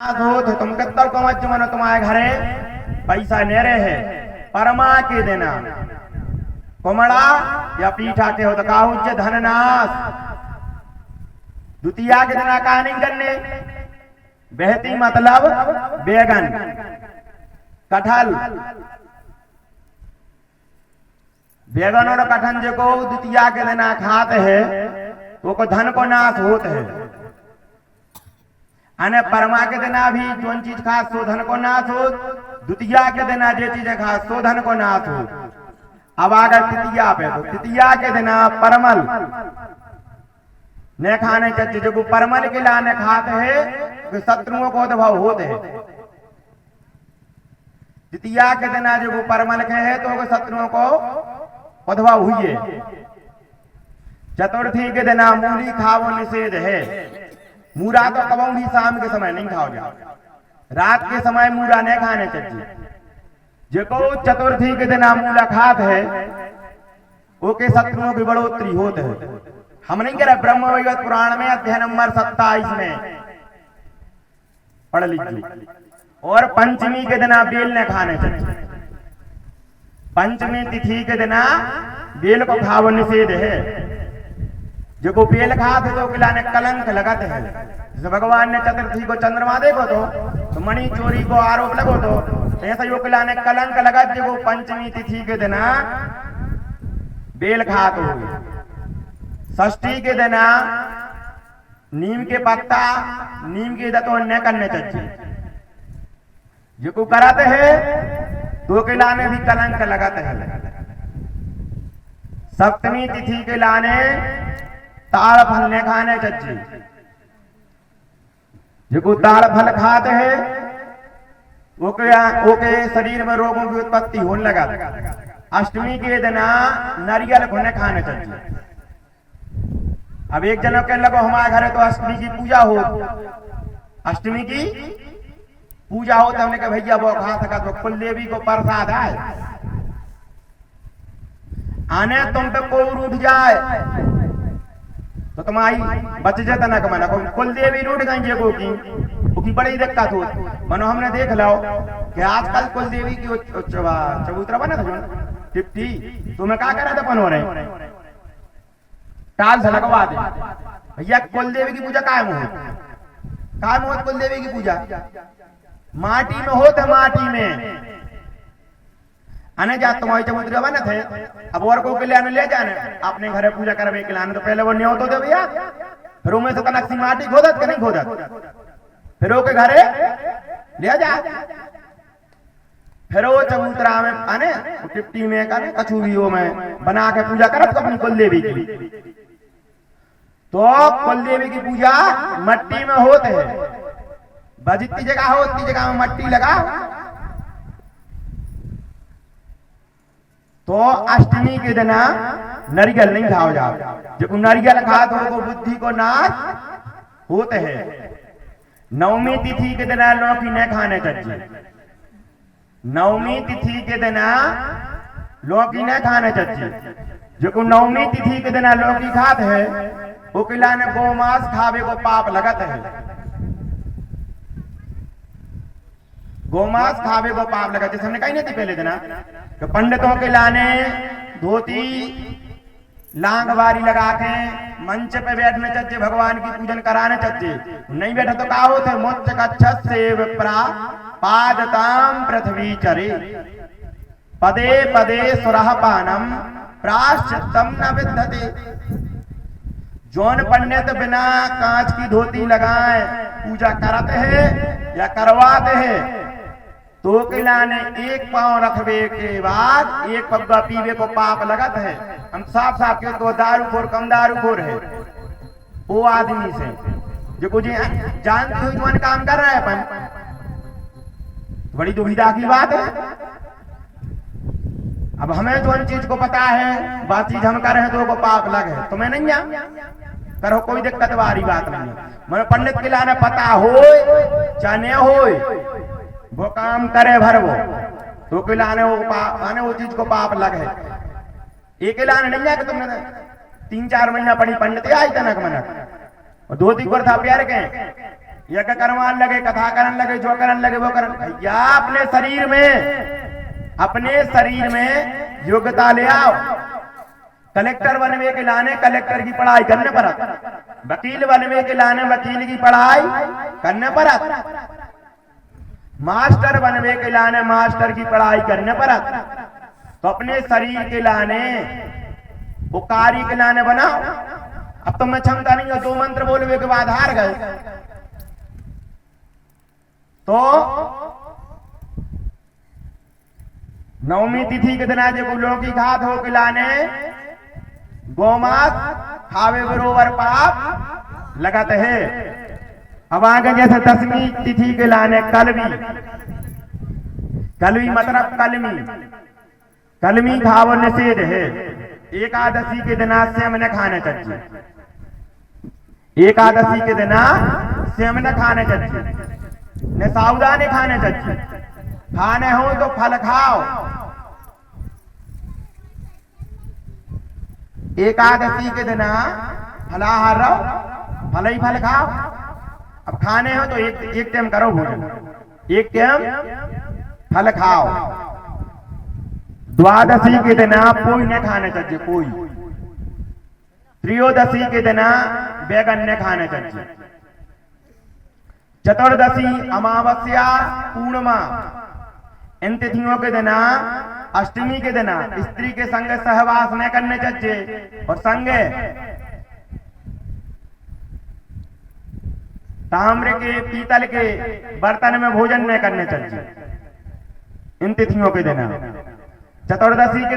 हो तुम कत्तर को मत मनो तुम्हारे घरे पैसा नेरे है परमा के देना कोमड़ा या पीठा के हो तो काहुज धननाश द्वितीया के देना कहानी करने बहती मतलब बैगन कटहल बैगन और कटहल जो को द्वितीया के देना खाते है वो को धन को नाश होते है अने परमा के देना भी जोन चीज खास सो धन को नाश हो द्वितीया के देना जे चीज खास सो धन को नाश हो। अब आगे तृतीया पे तो तृतीया के देना परमल ने खाने चाहिए जो परमल के लाने खाते है तो शत्रुओं को उद्भव होते है। तृतीया के देना जो परमल के है तो शत्रुओं को उद्भव हुई है। चतुर्थी के देना मूली खाओ निषेध है। मूरा तो कबू भी शाम के समय नहीं खाओ जाओ रात के समय मूरा नहीं खाने चाहिए। जो चतुर्थी के दिन मूला खात है वो के शत्रुओं की बढ़ोतरी होते है। हम नहीं कह रहे ब्रह्म वैवर्त पुराण में अध्याय नंबर 27 में पढ़ लीजिए। और पंचमी के दिन बेल ने खाने चाहिए। पंचमी तिथि के दिन बेल को खाओ निषेध है। जो को बेल खाते तो खिलाने कलंक लगाते हैं। जैसे भगवान ने चतुर्थी को चंद्रमा देखो तो मणि चोरी को आरोप लगो तो ऐसा यो खिलाने कलंक लगा जो पंचमी तिथि के दिन बेल खाते हो। षष्ठी के दिन नीम के पत्ता नीम के दत्तों न करने चाहिए। जो को कराते हैं तो खिलाने भी कलंक लगाते हैं। सप्तमी तिथि के लाने ताड़ फल ने खाने चाहिए। जो ताड़ फल खाते हैं वो के शरीर में रोगों की उत्पत्ति होने लगा। अष्टमी के दिन नारियल को ने खाने चाहिए। अब एक जनों के लगो हमारे घरे तो अष्टमी की पूजा हो। अष्टमी की पूजा हो तो हमने कहा भैया वो खा सका तो कुल देवी को प्रसाद आए आने तुम पे कोई उठ जाए तो तुम्हारी बच जाता ना कमाना कुल देवी रूठ गई जेबो की बड़ी दिक्कत हो। मनो हमने देख लो कि आजकल कुल देवी की चबूतरा बना था टिप्टी तुम्हें क्या करा था पन हो रहे टाल से लगवा दे भैया कुल देवी की पूजा कायम हो कुल देवी की पूजा माटी में होते माटी में आने जा तुम्हारी चबूतरा बने थे। अब और को के लिए ले जाने अपने घरे पूजा करवे के लाने तो पहले वो न्योतो दे भैया फिर उनमें से तनक सी माटी खोदत के नहीं खोदत फिर वो के घरे ले जा फिर वो चबूतरा में आने टिप्टी में करे कछुरियों में बना के पूजा करत अपनी कुल देवी की। तो कुल देवी की पूजा मट्टी में होते है। जितनी जगह हो उतनी जगह में मट्टी लगा। तो अष्टमी के दिन नारियल नहीं खाओ जाओ। जब नारियल खा तो बुद्धि को नाश होते हैं। नवमी तिथि के दिन लौकी न खाने चाहिए। नवमी तिथि के दिन लौकी न खाने चाहिए। जो नवमी तिथि के दिन लौकी खाते हैं वो किला ने गोमांस खावे को पाप लगत है। गोमांस खावे को पाप लगा जैसे हमने कही नहीं थी पहले दिन कि पंडितों के लाने धोती लांगवारी लगा के मंच पे बैठने चाहिए। भगवान की पूजन कराने चाहिए। नहीं बैठे तो का होते मोच्च कच्छत से विप्रा पादताम पृथ्वी चरे पदे पदे सुरह पानम प्राश्चित्तम न विद्यते। जौन पंडित बिना कांच की धोती लगाए पूजा कराते हैं या करवाते हैं तो किलाने एक पांव रखवे के बाद एक पब्बा पीवे को पाप लगत है। हम साफ साफ के तो दारूखोर कम दारूखोर है वो आदमी से जो कुछ जानते हुए मन काम कर रहा है अपन बड़ी दुविधा की बात है। अब हमें जो चीज को पता है बात चीज हम कर रहे हैं तो वो पाप लग है तुम्हें नहीं आ करो कोई दिक्कत वाली बात नहीं है। मैं पंडित के लाने पता हो चाहे हो वो काम करे भर वो तो किलाने वो चीज को पाप लग है। एक लाने नहीं है कि तुमने 3-4 महीना पढ़ी पंडित आई तनक मनक और धोती कुर्ता प्यार के यज्ञ करवान लगे, कथा करन लगे, जो करन लगे वो करन। भैया अपने शरीर में योग्यता ले आओ। कलेक्टर बनवे के लाने कलेक्टर की पढ़ाई करने पड़त, वकील बनवे के लाने वकील की पढ़ाई करने पड़त, मास्टर बनवे के लाने मास्टर की पढ़ाई करने पड़त। तो अपने शरीर के लाने वो कार्य के लाने बनाओ। अब तो मैं क्षमता नहीं है, 2 मंत्र बोलवे के बाद हार गए तो नवमी तिथि के दिन आज लौकी घात हो के लाने गोमांस खावे बरोबर पाप लगत है। अब आगे जैसे 10वीं तिथि के लाने कलवी मतलब कलमी खाव निषेध है। एकादशी के दिन सेम न खाने चाहिए, एकादशी के दिन सेम न खाने चाहिए, न सावधानी खाने चाहिए। खाने हो तो फल खाओ। एकादशी के दिन फलाहार रहो, फल ही फल खाओ। अब खाने हो तो एक टाइम करो भोजन, एक टाइम फल खाओ। द्वादशी के दिन कोई न खाने चाहिए, कोई। त्रयोदशी के दिन बैगन न खाने चाहिए। चतुर्दशी अमावस्या पूर्णिमा इन तिथियों के दिन, अष्टमी के दिन स्त्री के संग सहवास न करने चाहिए और संग ताम्र के पीतल के बर्तन में भोजन न करने चाहिए इन तिथियों के दिन। चतुर्दशी के दिन